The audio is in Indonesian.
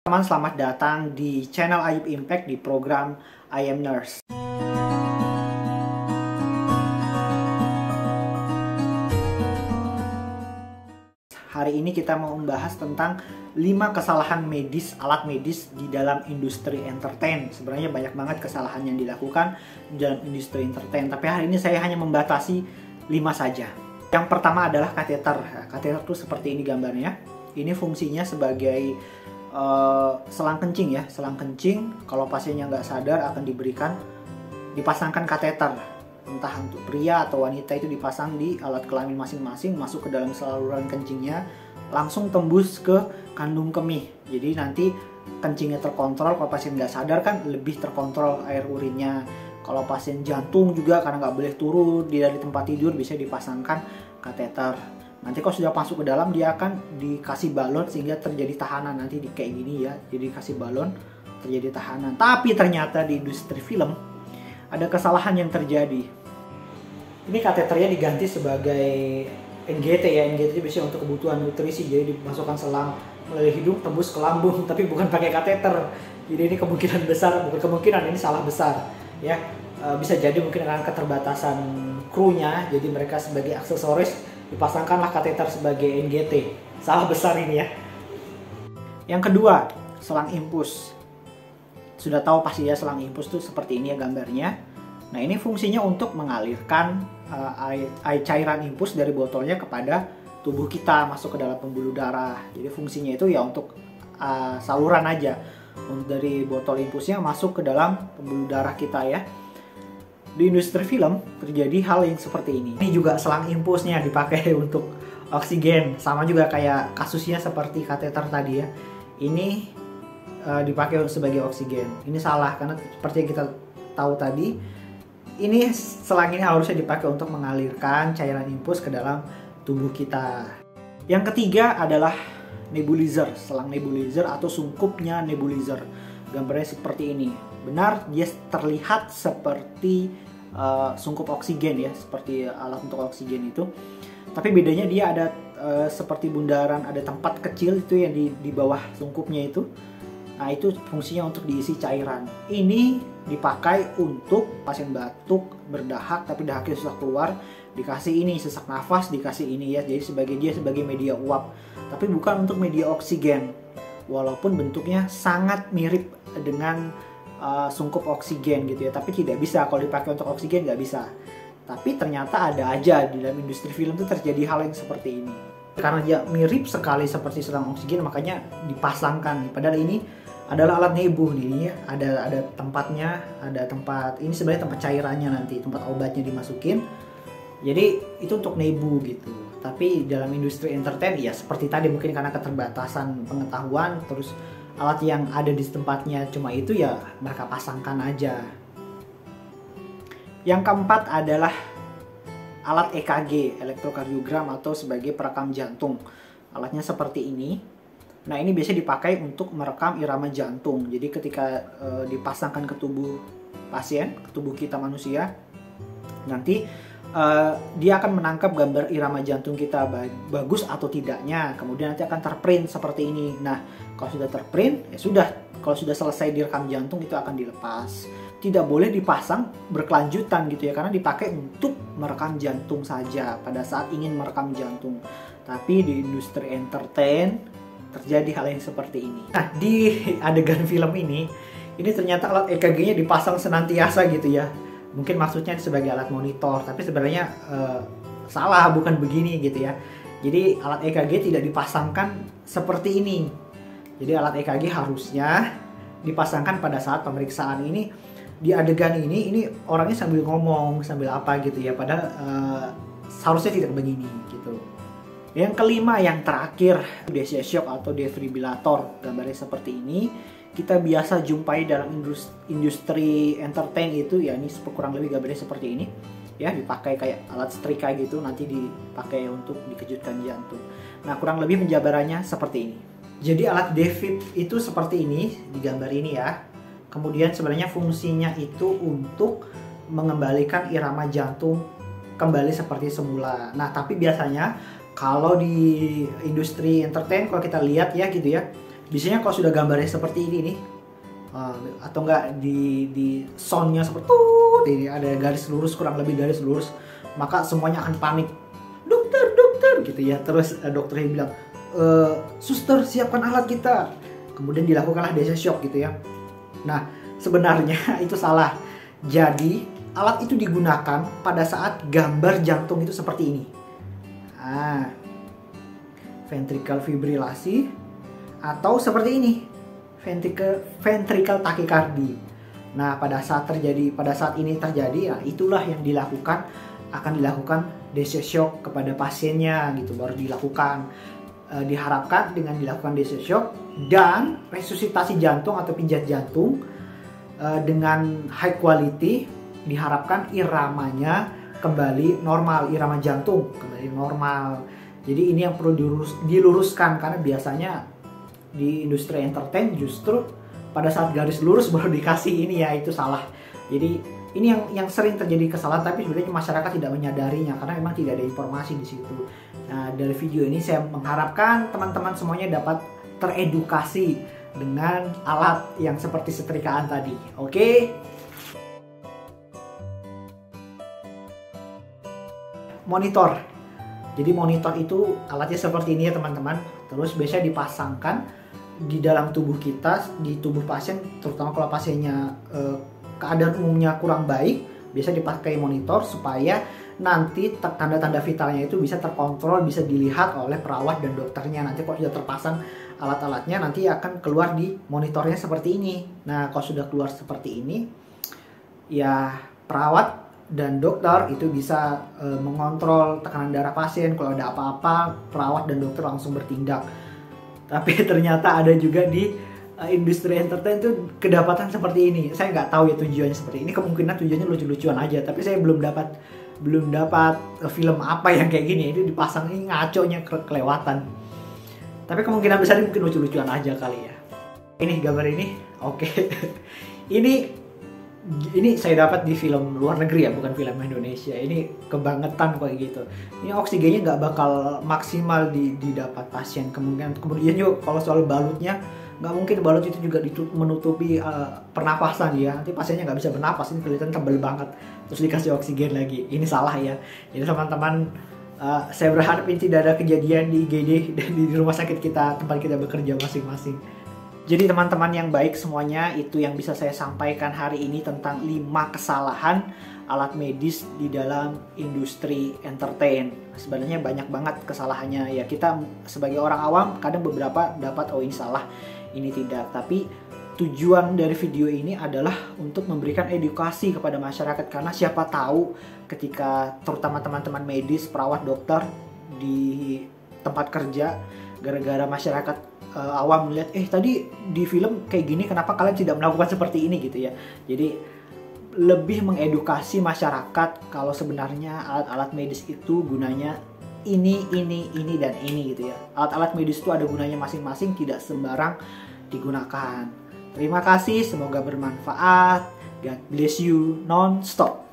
Teman, selamat datang di channel Ayub Impact di program I Am Nurse. Hari ini kita mau membahas tentang 5 kesalahan medis, alat medis di dalam industri entertain. Sebenarnya banyak banget kesalahan yang dilakukan di dalam industri entertain, tapi hari ini saya hanya membatasi 5 saja. Yang pertama adalah kateter. Kateter itu seperti ini gambarnya. Ini fungsinya sebagai selang kencing ya, selang kencing. Kalau pasiennya nggak sadar akan dipasangkan kateter, entah untuk pria atau wanita, itu dipasang di alat kelamin masing-masing, masuk ke dalam saluran kencingnya, langsung tembus ke kandung kemih. Jadi nanti kencingnya terkontrol. Kalau pasien nggak sadar kan lebih terkontrol air urinnya. Kalau pasien jantung juga, karena nggak boleh turun dari tempat tidur, bisa dipasangkan kateter. Nanti kalau sudah masuk ke dalam, dia akan dikasih balon sehingga terjadi tahanan. Nanti kayak gini ya, jadi dikasih balon, terjadi tahanan. Tapi ternyata di industri film ada kesalahan yang terjadi. Ini kateternya diganti sebagai NGT ya. NGT itu biasanya untuk kebutuhan nutrisi, jadi dimasukkan selang melalui hidung tembus ke lambung, tapi bukan pakai kateter. Jadi ini kemungkinan besar, bukan kemungkinan, ini salah besar ya. Bisa jadi mungkin karena keterbatasan krunya, jadi mereka sebagai aksesoris dipasangkanlah kateter sebagai NGT. Salah besar ini ya. Yang kedua, selang infus. Sudah tahu pasti ya, selang infus itu seperti ini ya gambarnya. Nah, ini fungsinya untuk mengalirkan cairan infus dari botolnya kepada tubuh kita, masuk ke dalam pembuluh darah. Jadi fungsinya itu ya untuk saluran aja. Dari botol infusnya masuk ke dalam pembuluh darah kita ya. Di industri film terjadi hal yang seperti ini. Ini juga selang infusnya dipakai untuk oksigen, sama juga kayak kasusnya seperti kateter tadi ya. Ini dipakai sebagai oksigen. Ini salah, karena seperti yang kita tahu tadi, ini selang ini harusnya dipakai untuk mengalirkan cairan infus ke dalam tubuh kita. Yang ketiga adalah nebulizer, selang nebulizer atau sungkupnya nebulizer. Gambarnya seperti ini. Benar, dia terlihat seperti sungkup oksigen ya, seperti alat untuk oksigen itu. Tapi bedanya dia ada seperti bundaran, ada tempat kecil itu yang di bawah sungkupnya itu. Nah, itu fungsinya untuk diisi cairan. Ini dipakai untuk pasien batuk, berdahak, tapi dahaknya susah keluar, dikasih ini, sesak nafas dikasih ini ya. Jadi dia sebagai media uap, tapi bukan untuk media oksigen. Walaupun bentuknya sangat mirip dengan sungkup oksigen gitu ya, tapi tidak bisa kalau dipakai untuk oksigen, nggak bisa. Tapi ternyata ada aja di dalam industri film itu terjadi hal yang seperti ini. Karena dia mirip sekali seperti selang oksigen, makanya dipasangkan. Padahal ini adalah alat nebu nih ya. Ada tempatnya, ada tempat, ini sebenarnya tempat cairannya, nanti tempat obatnya dimasukin. Jadi itu untuk nebu gitu. Tapi dalam industri entertain ya seperti tadi, mungkin karena keterbatasan pengetahuan, terus alat yang ada di tempatnya cuma itu ya, mereka pasangkan aja. Yang keempat adalah alat EKG, elektrokardiogram, atau sebagai perekam jantung. Alatnya seperti ini. Nah, ini biasanya dipakai untuk merekam irama jantung. Jadi ketika dipasangkan ke tubuh pasien, ke tubuh kita manusia, nanti dia akan menangkap gambar irama jantung kita bagus atau tidaknya. Kemudian nanti akan terprint seperti ini. Nah, kalau sudah terprint ya sudah. Kalau sudah selesai direkam jantung, itu akan dilepas. Tidak boleh dipasang berkelanjutan gitu ya, karena dipakai untuk merekam jantung saja pada saat ingin merekam jantung. Tapi di industri entertain terjadi hal yang seperti ini. Nah, di adegan film ini ternyata alat EKG-nya dipasang senantiasa gitu ya. Mungkin maksudnya sebagai alat monitor, tapi sebenarnya salah, bukan begini gitu ya. Jadi alat EKG tidak dipasangkan seperti ini. Jadi alat EKG harusnya dipasangkan pada saat pemeriksaan ini. Di adegan ini orangnya sambil ngomong, sambil apa gitu ya. Padahal seharusnya tidak begini gitu. Yang kelima, yang terakhir, deviation shock atau defibrillator. Gambarnya seperti ini. Kita biasa jumpai dalam industri entertain itu ya, ini kurang lebih gambarnya seperti ini ya, dipakai kayak alat setrika gitu, nanti dipakai untuk dikejutkan jantung. Nah, kurang lebih penjabarannya seperti ini. Jadi alat defib itu seperti ini di gambar ini ya. Kemudian sebenarnya fungsinya itu untuk mengembalikan irama jantung kembali seperti semula. Nah, tapi biasanya kalau di industri entertain, kalau kita lihat ya gitu ya, Biasanya kalau sudah gambarnya seperti ini nih, atau enggak di soundnya seperti ini ada garis lurus, kurang lebih garis lurus, maka semuanya akan panik. Dokter, dokter gitu ya. Terus dokternya bilang, suster siapkan alat kita. Kemudian dilakukanlah DCS shock gitu ya. Nah, sebenarnya itu salah. Jadi alat itu digunakan pada saat gambar jantung itu seperti ini. Ventricle fibrilasi atau seperti ini, ventricle tachycardia. Nah, pada saat ini terjadi, ya itulah yang akan dilakukan DCS shock kepada pasiennya gitu, baru dilakukan. Diharapkan dengan dilakukan DCS shock dan resusitasi jantung atau pijat jantung dengan high quality, diharapkan iramanya kembali normal, irama jantung kembali normal. Jadi ini yang perlu diluruskan, karena biasanya di industri entertain justru pada saat garis lurus baru dikasih ini, ya itu salah. Jadi ini yang sering terjadi kesalahan, tapi sebenarnya masyarakat tidak menyadarinya karena memang tidak ada informasi di situ. Nah, dari video ini saya mengharapkan teman-teman semuanya dapat teredukasi dengan alat yang seperti setrikaan tadi. Oke? Monitor. Jadi monitor itu alatnya seperti ini ya teman-teman. Terus biasanya dipasangkan di dalam tubuh kita, di tubuh pasien, terutama kalau pasiennya keadaan umumnya kurang baik, biasa dipakai monitor supaya nanti tanda-tanda vitalnya itu bisa terkontrol, bisa dilihat oleh perawat dan dokternya. Nanti kalau sudah terpasang alat-alatnya, nanti akan keluar di monitornya seperti ini. Nah, kalau sudah keluar seperti ini, ya perawat dan dokter itu bisa mengontrol tekanan darah pasien. Kalau ada apa-apa, perawat dan dokter langsung bertindak. Tapi ternyata ada juga di industri entertain itu kedapatan seperti ini. Saya nggak tahu ya tujuannya seperti ini. Kemungkinan tujuannya lucu-lucuan aja. Tapi saya belum dapat film apa yang kayak gini. Itu dipasang, ini ngaconya kelewatan. Tapi kemungkinan besar mungkin lucu-lucuan aja kali ya. Ini gambar ini, oke. Ini saya dapat di film luar negeri ya, bukan film Indonesia. Ini kebangetan kayak gitu. Ini oksigennya nggak bakal maksimal didapat pasien. Kemudian juga kalau soal balutnya, nggak mungkin balut itu juga menutupi pernapasan ya. Nanti pasiennya nggak bisa bernapas. Ini kelihatan tebel banget. Terus dikasih oksigen lagi. Ini salah ya. Jadi teman-teman, saya berharap ini tidak ada kejadian di IGD dan di rumah sakit kita, tempat kita bekerja masing-masing. Jadi teman-teman yang baik semuanya, itu yang bisa saya sampaikan hari ini tentang 5 kesalahan alat medis di dalam industri entertain. Sebenarnya banyak banget kesalahannya ya. Kita sebagai orang awam kadang beberapa dapat, oh ini salah, ini tidak. Tapi tujuan dari video ini adalah untuk memberikan edukasi kepada masyarakat. Karena siapa tahu ketika terutama teman-teman medis, perawat, dokter di tempat kerja, gara-gara masyarakat awam melihat, tadi di film kayak gini, kenapa kalian tidak melakukan seperti ini gitu ya. Jadi lebih mengedukasi masyarakat kalau sebenarnya alat-alat medis itu gunanya ini dan ini gitu ya. Alat-alat medis itu ada gunanya masing-masing, tidak sembarang digunakan. Terima kasih, semoga bermanfaat. God bless you non-stop.